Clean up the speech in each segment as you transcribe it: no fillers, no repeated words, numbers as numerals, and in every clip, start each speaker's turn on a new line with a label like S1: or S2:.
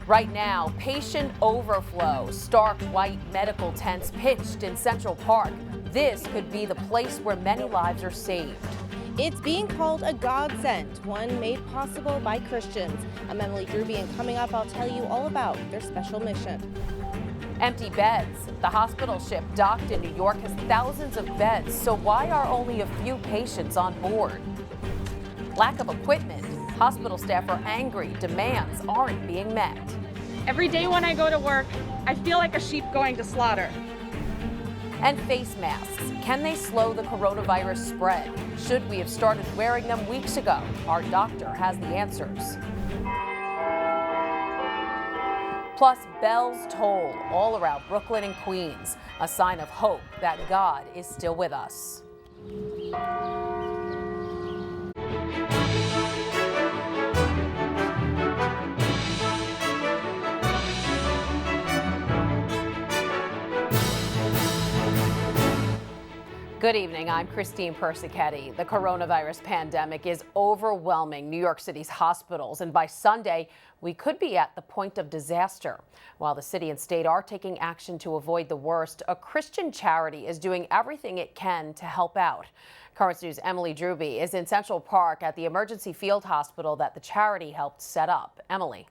S1: Right now, patient overflow, stark white medical tents pitched in Central Park. This could be the place where many lives are saved.
S2: It's being called a godsend, one made possible by Christians. I'm Emily DROOBY, and coming up, I'll tell you all about their special mission.
S1: Empty beds. The hospital ship docked in New York has thousands of beds, so why are only a few patients on board? Lack of equipment. Hospital staff are angry. Demands aren't being met.
S3: Every day when I go to work, I feel like a sheep going to slaughter.
S1: And face masks. Can they slow the coronavirus spread? Should we have started wearing them weeks ago? Our doctor has the answers. Plus, bells toll all around Brooklyn and Queens, a sign of hope that God is still with us. Good evening, I'm Christine Persichetti. The coronavirus pandemic is overwhelming New York City's hospitals, and by Sunday, we could be at the point of disaster. While the city and state are taking action to avoid the worst, a Christian charity is doing everything it can to help out. Currents News' Emily DROOBY is in Central Park at the emergency field hospital that the charity helped set up. Emily.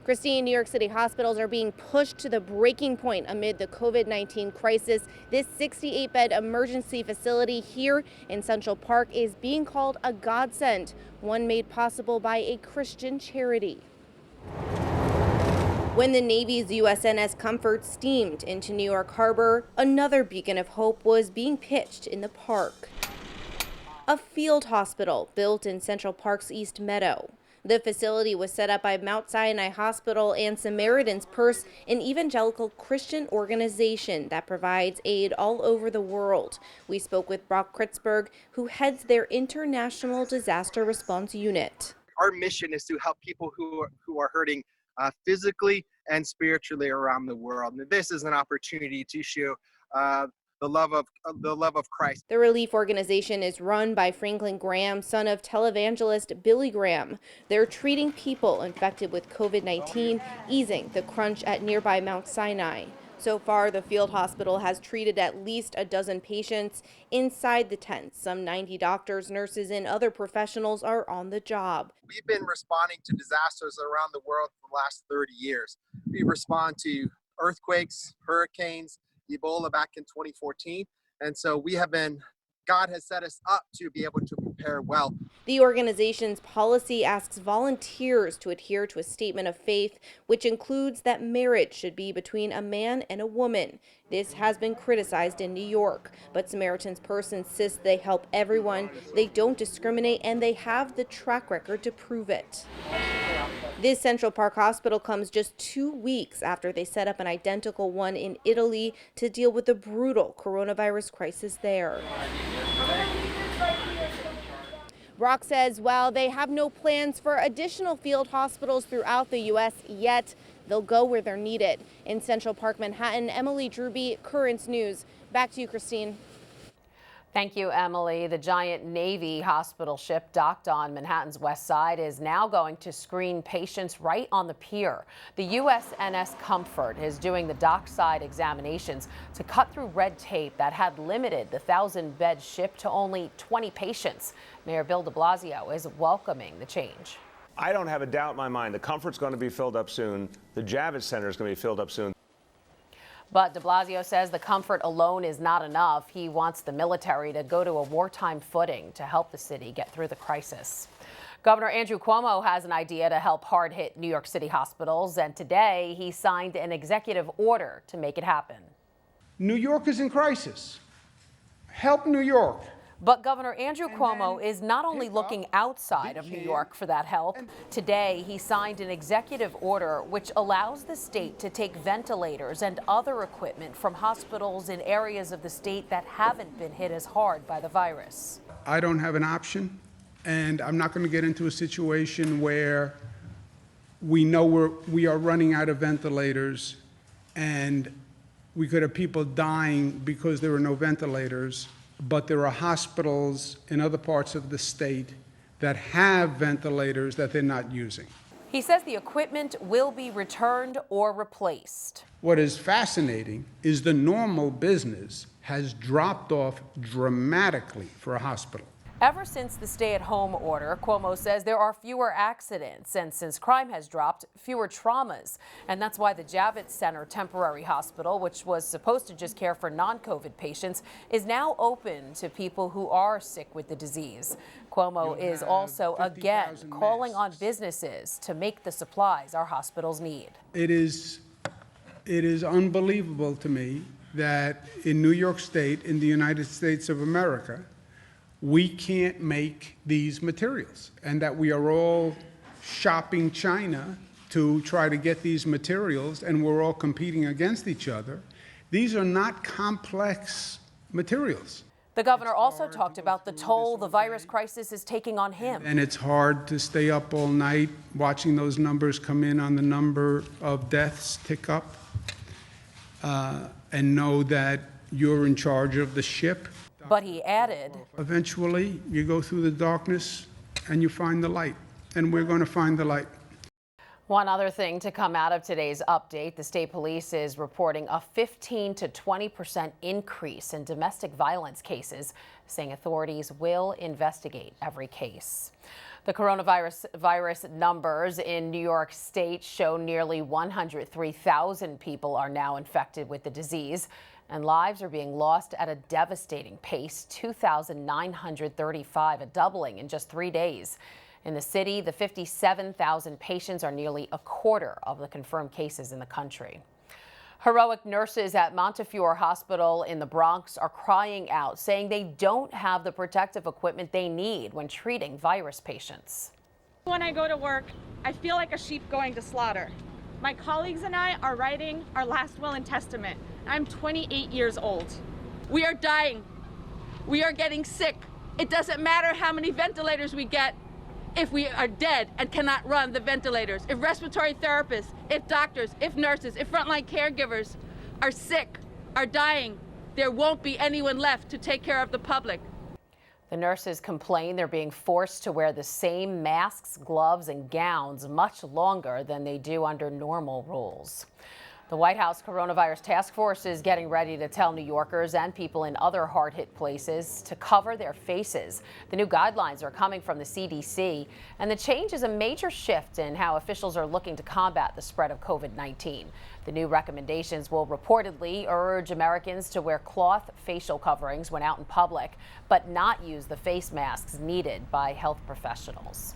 S2: Christine, New York City hospitals are being pushed to the breaking point amid the COVID-19 crisis. This 68-bed emergency facility here in Central Park is being called a godsend, one made possible by a Christian charity. When the Navy's USNS Comfort steamed into New York Harbor, another beacon of hope was being pitched in the park. A field hospital built in Central Park's East Meadow. The facility was set up by Mount Sinai Hospital and Samaritan's Purse, an evangelical Christian organization that provides aid all over the world. We spoke with Brock Kritzberg, who heads their International Disaster Response Unit.
S4: Our mission is to help people who are hurting physically and spiritually around the world. And this is an opportunity to show the love of Christ.
S2: The relief organization is run by Franklin Graham, son of televangelist Billy Graham. They're treating people infected with COVID-19, easing the crunch at nearby Mount Sinai. So far, the field hospital has treated at least a dozen patients. Inside the tents, some 90 doctors, nurses, and other professionals are on the job.
S4: We've been responding to disasters around the world for the last 30 years. We respond to earthquakes, hurricanes, Ebola back in 2014. And so God has set us up to be able to prepare well.
S2: The organization's policy asks volunteers to adhere to a statement of faith, which includes that marriage should be between a man and a woman. This has been criticized in New York, but Samaritan's Purse insists they help everyone, they don't discriminate, and they have the track record to prove it. This Central Park hospital comes just 2 weeks after they set up an identical one in Italy to deal with the brutal coronavirus crisis there. Brock says while they have no plans for additional field hospitals throughout the U.S. yet, they'll go where they're needed. In Central Park, Manhattan, Emily DROOBY, Currents News. Back to you, Christine.
S1: Thank you, Emily. The giant Navy hospital ship docked on Manhattan's west side is now going to screen patients right on the pier. The USNS Comfort is doing the dockside examinations to cut through red tape that had limited the 1,000-bed ship to only 20 patients. Mayor Bill de Blasio is welcoming the change.
S5: I don't have a doubt in my mind the Comfort's going to be filled up soon. The Javits Center is going to be filled up soon.
S1: But de Blasio says the Comfort alone is not enough. He wants the military to go to a wartime footing to help the city get through the crisis. Governor Andrew Cuomo has an idea to help hard-hit New York City hospitals, and today he signed an executive order to make it happen.
S6: New York is in crisis. Help New York.
S1: But Governor Andrew Cuomo is not only looking outside of New York for that help. Today, he signed an executive order which allows the state to take ventilators and other equipment from hospitals in areas of the state that haven't been hit as hard by the virus.
S6: I don't have an option, and I'm not going to get into a situation where we know we are running out of ventilators and we could have people dying because there were no ventilators. But there are hospitals in other parts of the state that have ventilators that they're not using.
S1: He says the equipment will be returned or replaced.
S6: What is fascinating is the normal business has dropped off dramatically for a hospital.
S1: Ever since the stay-at-home order, Cuomo says there are fewer accidents, and since crime has dropped, fewer traumas. And that's why the Javits Center Temporary Hospital, which was supposed to just care for non-COVID patients, is now open to people who are sick with the disease. Cuomo is also again calling on businesses to make the supplies our hospitals need.
S6: It is unbelievable to me that in New York State, in the United States of America, we can't make these materials, and that we are all shopping China to try to get these materials, and we're all competing against each other. These are not complex materials.
S1: The governor also talked about the toll the virus crisis is taking on him.
S6: And it's hard to stay up all night watching those numbers come in on the number of deaths tick up, and know that you're in charge of the ship.
S1: But he added,
S6: eventually, you go through the darkness and you find the light, and we're going to find the light.
S1: one other thing to come out of today's update, the state police is reporting a 15 to 20% increase in domestic violence cases, saying authorities will investigate every case. The coronavirus numbers in New York State show nearly 103,000 people are now infected with the disease, and lives are being lost at a devastating pace, 2,935, a doubling in just 3 days. In the city, the 57,000 patients are nearly a quarter of the confirmed cases in the country. Heroic nurses at Montefiore Hospital in the Bronx are crying out, saying they don't have the protective equipment they need when treating virus patients.
S3: When I go to work, I feel like a sheep going to slaughter. My colleagues and I are writing our last will and testament. I'm 28 years old.
S7: We are dying. We are getting sick. It doesn't matter how many ventilators we get if we are dead and cannot run the ventilators. If respiratory therapists, if doctors, if nurses, if frontline caregivers are sick, are dying, there won't be anyone left to take care of the public.
S1: The nurses complain they're being forced to wear the same masks, gloves, and gowns much longer than they do under normal rules. The White House Coronavirus Task Force is getting ready to tell New Yorkers and people in other hard-hit places to cover their faces. The new guidelines are coming from the CDC, and the change is a major shift in how officials are looking to combat the spread of COVID-19. The new recommendations will reportedly urge Americans to wear cloth facial coverings when out in public, but not use the face masks needed by health professionals.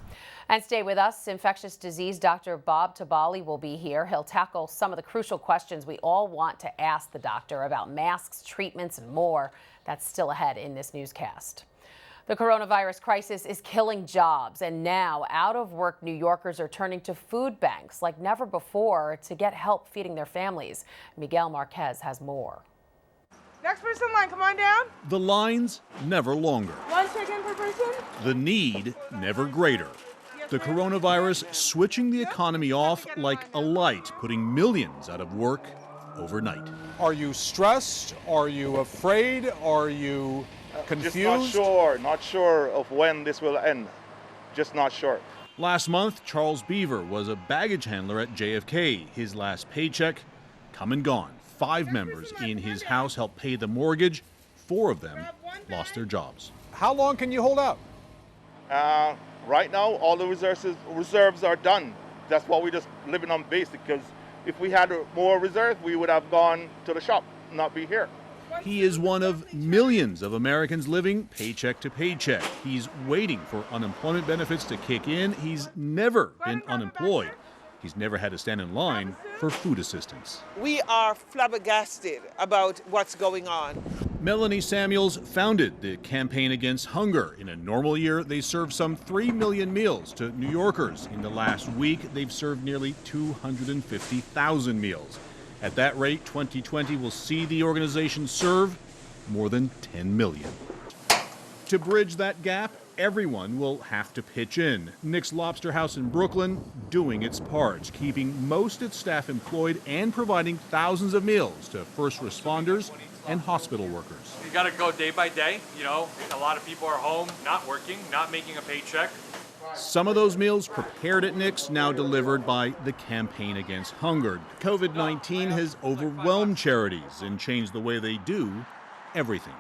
S1: And stay with us. Infectious disease Dr. Bob Tabali will be here. He'll tackle some of the crucial questions we all want to ask the doctor about masks, treatments, and more. That's still ahead in this newscast. The coronavirus crisis is killing jobs, and now out-of-work New Yorkers are turning to food banks like never before to get help feeding their families. Miguel Marquez has more.
S8: Next person in line, come on down.
S9: The lines never longer.
S8: One chicken per person.
S9: The need never greater. The coronavirus switching the economy off like a light, putting millions out of work overnight.
S10: Are you stressed? Are you afraid? Are you confused?
S11: Just not sure of when this will end. Just not sure.
S9: Last month, Charles Beaver was a baggage handler at JFK. His last paycheck come and gone. 5 members in his house helped pay the mortgage. 4 of them lost their jobs.
S10: How long can you hold out?
S11: Right now, all the reserves are done. That's why we're just living on basic, because if we had more reserve, we would have gone to the shop, not be here.
S9: He is one of millions of Americans living paycheck to paycheck. He's waiting for unemployment benefits to kick in. He's never been unemployed. He's never had to stand in line for food assistance.
S8: We are flabbergasted about what's going on.
S9: Melanie Samuels founded the Campaign Against Hunger. In a normal year, they serve some 3 million meals to New Yorkers. In the last week, they've served nearly 250,000 meals. At that rate, 2020 will see the organization serve more than 10 million. To bridge that gap, everyone will have to pitch in. Nick's Lobster House in Brooklyn doing its part, keeping most its staff employed and providing thousands of meals to first responders and hospital workers.
S12: You got to go day by day. You know, a lot of people are home, not working, not making a paycheck.
S9: Some of those meals prepared at Nick's, now delivered by the Campaign Against Hunger. COVID-19 has overwhelmed charities and changed the way they do everything.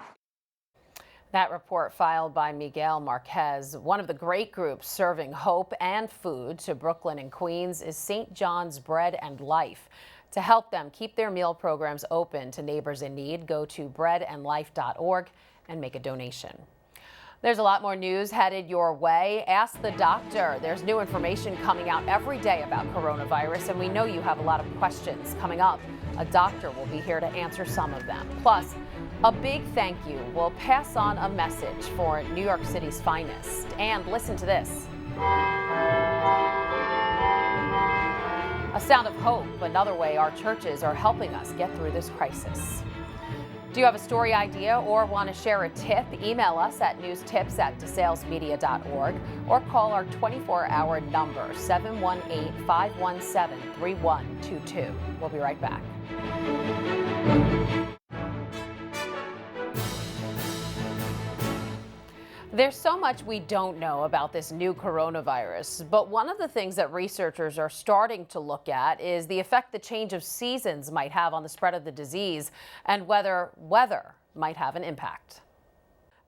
S1: That report filed by Miguel Marquez. One of the great groups serving hope and food to Brooklyn and Queens is St. John's Bread and Life. To help them keep their meal programs open to neighbors in need, go to breadandlife.org and make a donation. There's a lot more news headed your way. Ask the doctor. There's new information coming out every day about coronavirus, and we know you have a lot of questions. Coming up, a doctor will be here to answer some of them. Plus, a big thank you. We'll pass on a message for New York City's finest. And listen to this. A sound of hope, another way our churches are helping us get through this crisis. Do you have a story idea or want to share a tip? Email us at newstips@desalesmedia.org or call our 24-hour number, 718-517-3122. We'll be right back. There's so much we don't know about this new coronavirus, but one of the things that researchers are starting to look at is the effect the change of seasons might have on the spread of the disease and whether weather might have an impact.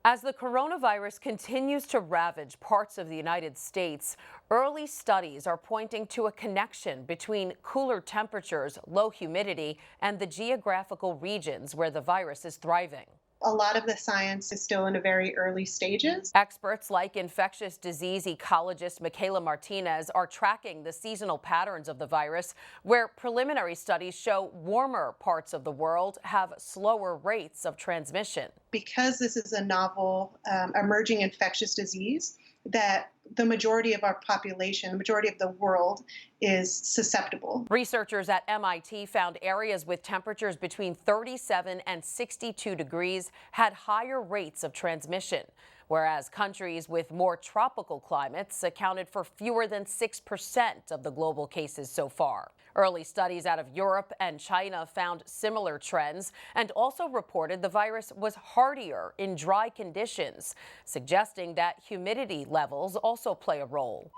S1: As the coronavirus continues to ravage parts of the United States, early studies are pointing to a connection between cooler temperatures, low humidity, and the geographical regions where the virus is thriving.
S12: A lot of the science is still in the very early stages.
S1: Experts like infectious disease ecologist MICAELA Martinez are tracking the seasonal patterns of the virus, where preliminary studies show warmer parts of the world have slower rates of transmission.
S12: Because this is a novel emerging infectious disease, that the majority of our population, the majority of the world, is susceptible.
S1: Researchers at MIT found areas with temperatures between 37 and 62 degrees had higher rates of transmission, whereas countries with more tropical climates accounted for fewer than 6% of the global cases so far. Early studies out of Europe and China found similar trends and also reported the virus was hardier in dry conditions, suggesting that humidity levels also play a role.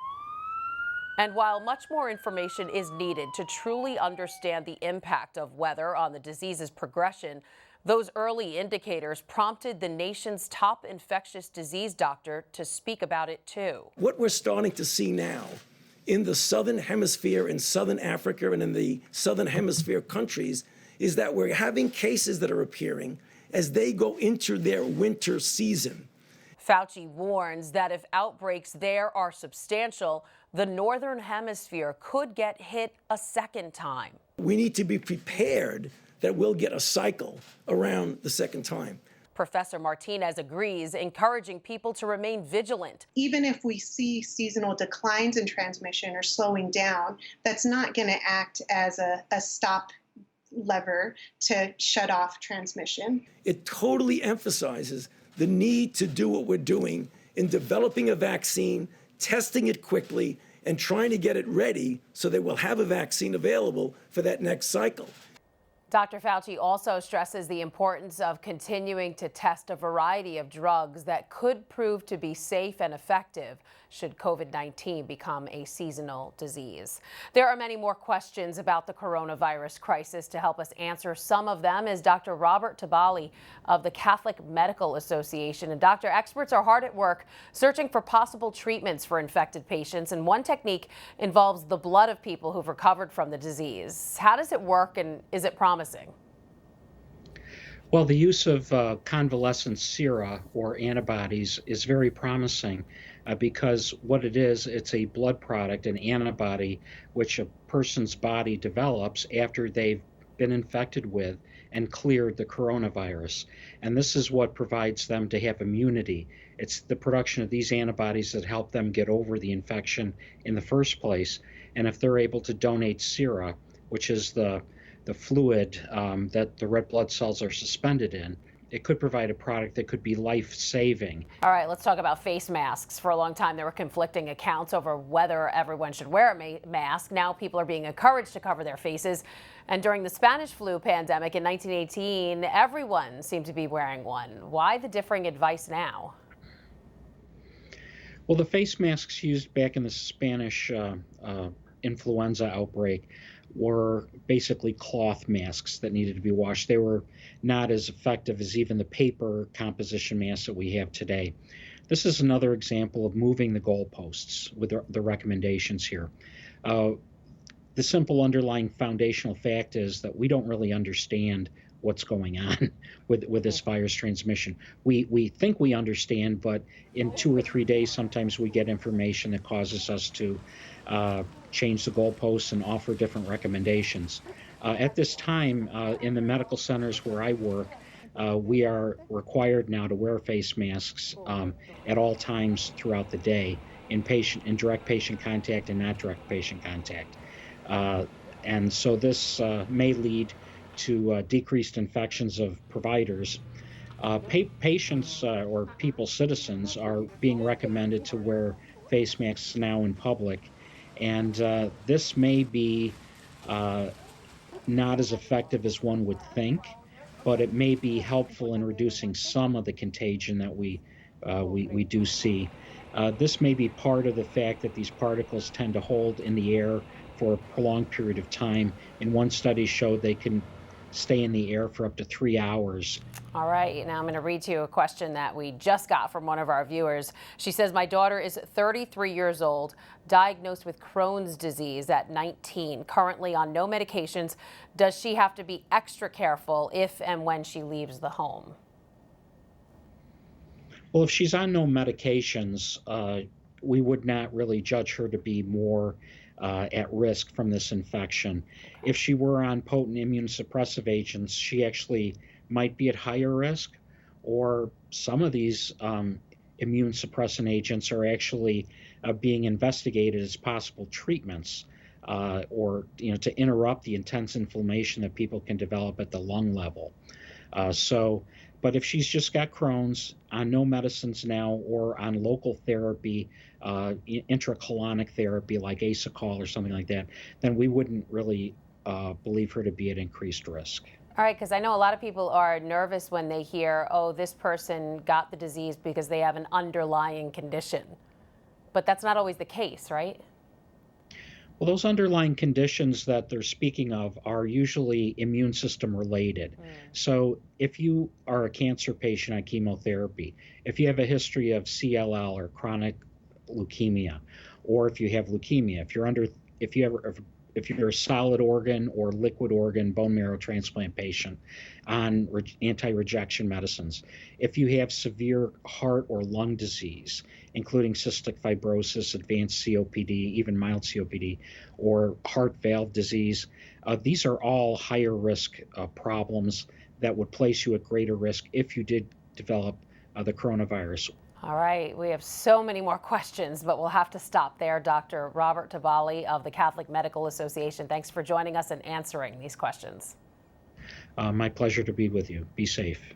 S1: And while much more information is needed to truly understand the impact of weather on the disease's progression, those early indicators prompted the nation's top infectious disease doctor to speak about it too.
S13: What we're starting to see now in the Southern Hemisphere, in Southern Africa, and in the Southern Hemisphere countries is that we're having cases that are appearing as they go into their winter season.
S1: Fauci warns that if outbreaks there are substantial, the Northern Hemisphere could get hit a second time.
S13: We need to be prepared that we'll get a cycle around the second time.
S1: Professor Martinez agrees, encouraging people to remain vigilant.
S12: Even if we see seasonal declines in transmission or slowing down, that's not going to act as a stop lever to shut off transmission.
S13: It totally emphasizes the need to do what we're doing in developing a vaccine, testing it quickly, and trying to get it ready so that we'll have a vaccine available for that next cycle.
S1: Dr. Fauci also stresses the importance of continuing to test a variety of drugs that could prove to be safe and effective should COVID-19 become a seasonal disease. There are many more questions about the coronavirus crisis. To help us answer some of them is Dr. Robert Tabali of the Catholic Medical Association. And Doctor, experts are hard at work searching for possible treatments for infected patients, and one technique involves the blood of people who've recovered from the disease. How does it work, and is it promising?
S14: Well, the use of convalescent sera or antibodies is very promising because what it is, it's a blood product, an antibody, which a person's body develops after they've been infected with and cleared the coronavirus. And this is what provides them to have immunity. It's the production of these antibodies that help them get over the infection in the first place. And if they're able to donate sera, which is the fluid that the red blood cells are suspended in, it could provide a product that could be life-saving.
S1: All right, let's talk about face masks. For a long time, there were conflicting accounts over whether everyone should wear a mask. Now people are being encouraged to cover their faces. And during the Spanish flu pandemic in 1918, everyone seemed to be wearing one. Why the differing advice now?
S14: Well, the face masks used back in the Spanish influenza outbreak were basically cloth masks that needed to be washed. They were not as effective as even the paper composition masks that we have today. This is another example of moving the goalposts with the recommendations here. The simple underlying foundational fact is that we don't really understand what's going on with this virus transmission. We think we understand, but in 2 or 3 days, sometimes we get information that causes us to change the goalposts and offer different recommendations. At this time, in the medical centers where I work, we are required now to wear face masks at all times throughout the day in direct patient contact and not direct patient contact. And so this may lead to decreased infections of providers. Patients or citizens are being recommended to wear face masks now in public. And this may be not as effective as one would think, but it may be helpful in reducing some of the contagion that we do see. This may be part of the fact that these particles tend to hold in the air for a prolonged period of time. And one study showed they can stay in the air for up to 3 hours.
S1: All right, now I'm going to read to you a question that we just got from one of our viewers. She says, my daughter is 33 years old, diagnosed with Crohn's disease at 19, currently on no medications. Does she have to be extra careful if and when she leaves the home?
S14: Well, if she's on no medications, we would not really judge her to be more at risk from this infection. If she were on potent immunosuppressive agents, she actually might be at higher risk, or some of these immune suppressant agents are actually being investigated as possible treatments or to interrupt the intense inflammation that people can develop at the lung level. But if she's just got Crohn's, on no medicines now, or on local therapy, intracolonic therapy like Acecol or something like that, then we wouldn't really believe her to be at increased risk.
S1: All right, because I know a lot of people are nervous when they hear, oh, this person got the disease because they have an underlying condition. But that's not always the case, right?
S14: Well, those underlying conditions that they're speaking of are usually immune system related. So if you are a cancer patient on chemotherapy, if you have a history of CLL or chronic leukemia, or if you have leukemia, if you're a solid organ or liquid organ bone marrow transplant patient on anti-rejection medicines, if you have severe heart or lung disease, including cystic fibrosis, advanced COPD, even mild COPD, or heart valve disease, these are all higher risk problems that would place you at greater risk if you did develop the coronavirus.
S1: All right, we have so many more questions, but we'll have to stop there. Dr. Robert Tabali of the Catholic Medical Association, thanks for joining us and answering these questions.
S14: My pleasure to be with you. Be safe.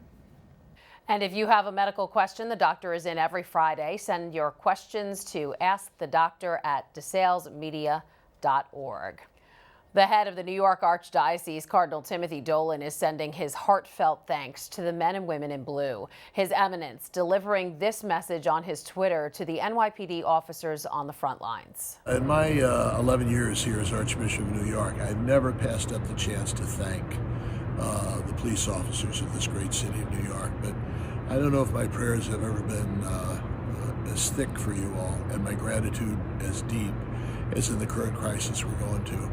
S1: And if you have a medical question, the doctor is in every Friday. Send your questions to askthedoctor@desalesmedia.org. The head of the New York Archdiocese, Cardinal Timothy Dolan, is sending his heartfelt thanks to the men and women in blue. His Eminence delivering this message on his Twitter to the NYPD officers on the front lines.
S15: In my 11 years here as Archbishop of New York, I've never passed up the chance to thank the police officers of this great city of New York. But I don't know if my prayers have ever been as thick for you all, and my gratitude as deep as in the current crisis we're going to.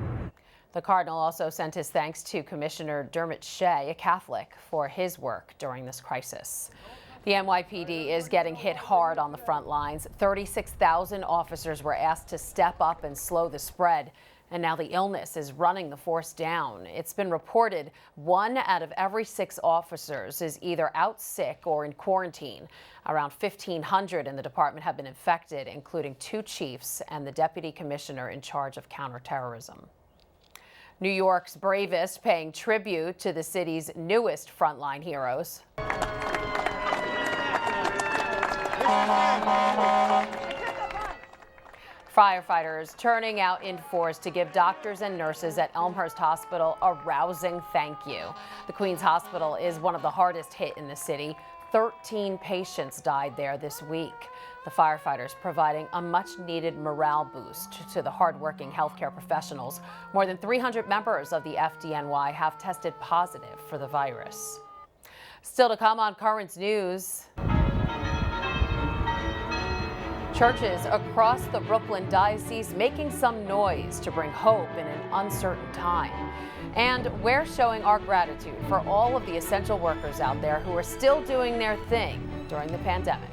S1: The Cardinal also sent his thanks to Commissioner Dermot Shea, a Catholic, for his work during this crisis. The NYPD is getting hit hard on the front lines. 36,000 officers were asked to step up and slow the spread. And now the illness is running the force down. It's been reported 1 out of every 6 officers is either out sick or in quarantine. Around 1,500 in the department have been infected, including 2 chiefs and the deputy commissioner in charge of counterterrorism. New York's bravest paying tribute to the city's newest frontline heroes. Firefighters turning out in force to give doctors and nurses at Elmhurst Hospital a rousing thank you. The Queens Hospital is one of the hardest hit in the city. 13 patients died there this week. The firefighters providing a much-needed morale boost to the hardworking healthcare professionals. More than 300 members of the FDNY have tested positive for the virus. Still to come on Currents News. Churches across the Brooklyn Diocese making some noise to bring hope in an uncertain time. And we're showing our gratitude for all of the essential workers out there who are still doing their thing during the pandemic.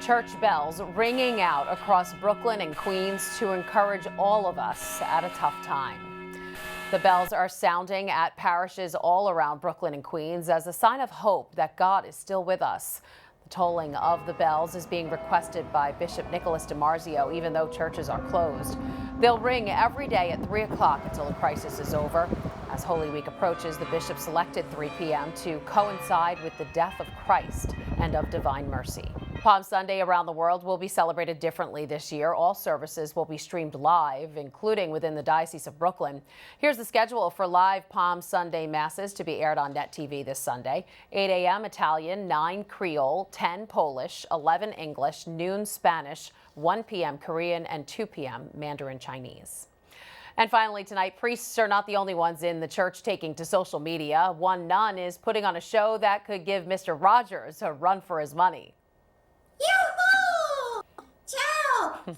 S1: Church bells ringing out across Brooklyn and Queens to encourage all of us at a tough time. The bells are sounding at parishes all around Brooklyn and Queens as a sign of hope that God is still with us. The tolling of the bells is being requested by Bishop Nicholas DiMarzio, even though churches are closed. They'll ring every day at 3 o'clock until the crisis is over. As Holy Week approaches, the bishop selected 3 p.m. to coincide with the death of Christ and of divine mercy. Palm Sunday around the world will be celebrated differently this year. All services will be streamed live, including within the Diocese of Brooklyn. Here's the schedule for live Palm Sunday masses to be aired on Net TV this Sunday. 8 a.m. Italian, 9 Creole, 10 Polish, 11 English, noon Spanish, 1 p.m. Korean, and 2 p.m. Mandarin Chinese. And finally tonight, priests are not the only ones in the church taking to social media. One nun is putting on a show that could give Mr. Rogers a run for his money.
S16: Yoo-hoo! Ciao!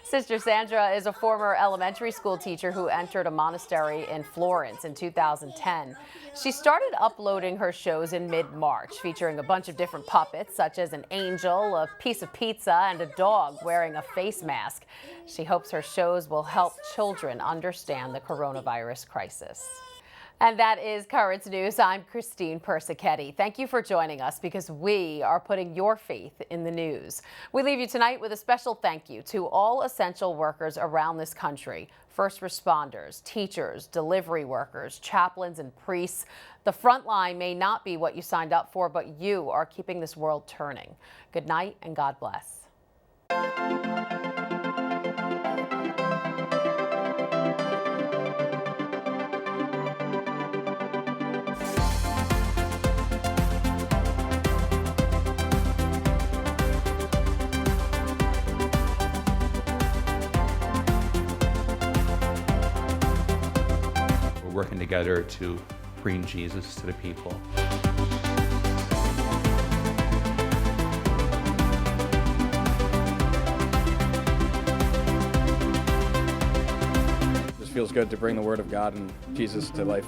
S1: Sister Sandra is a former elementary school teacher who entered a monastery in Florence in 2010. She started uploading her shows in mid-March, featuring a bunch of different puppets, such as an angel, a piece of pizza, and a dog wearing a face mask. She hopes her shows will help children understand the coronavirus crisis. And that is Currents News. I'm Christine Persichetti. Thank you for joining us because we are putting your faith in the news. We leave you tonight with a special thank you to all essential workers around this country. First responders, teachers, delivery workers, chaplains, and priests. The front line may not be what you signed up for, but you are keeping this world turning. Good night and God bless.
S17: Working together to bring Jesus to the people.
S18: It just feels good to bring the Word of God and Jesus to life.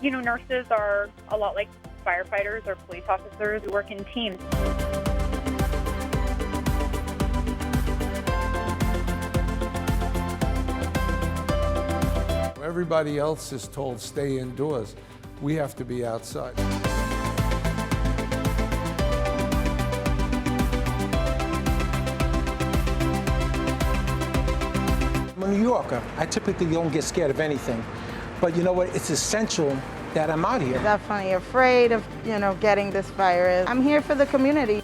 S19: You know, nurses are a lot like firefighters or police officers who work in teams.
S20: Everybody else is told stay indoors. We have to be outside.
S21: I'm a New Yorker. I typically don't get scared of anything. But you know what? It's essential that I'm out here.
S22: Definitely afraid of, getting this virus. I'm here for the community.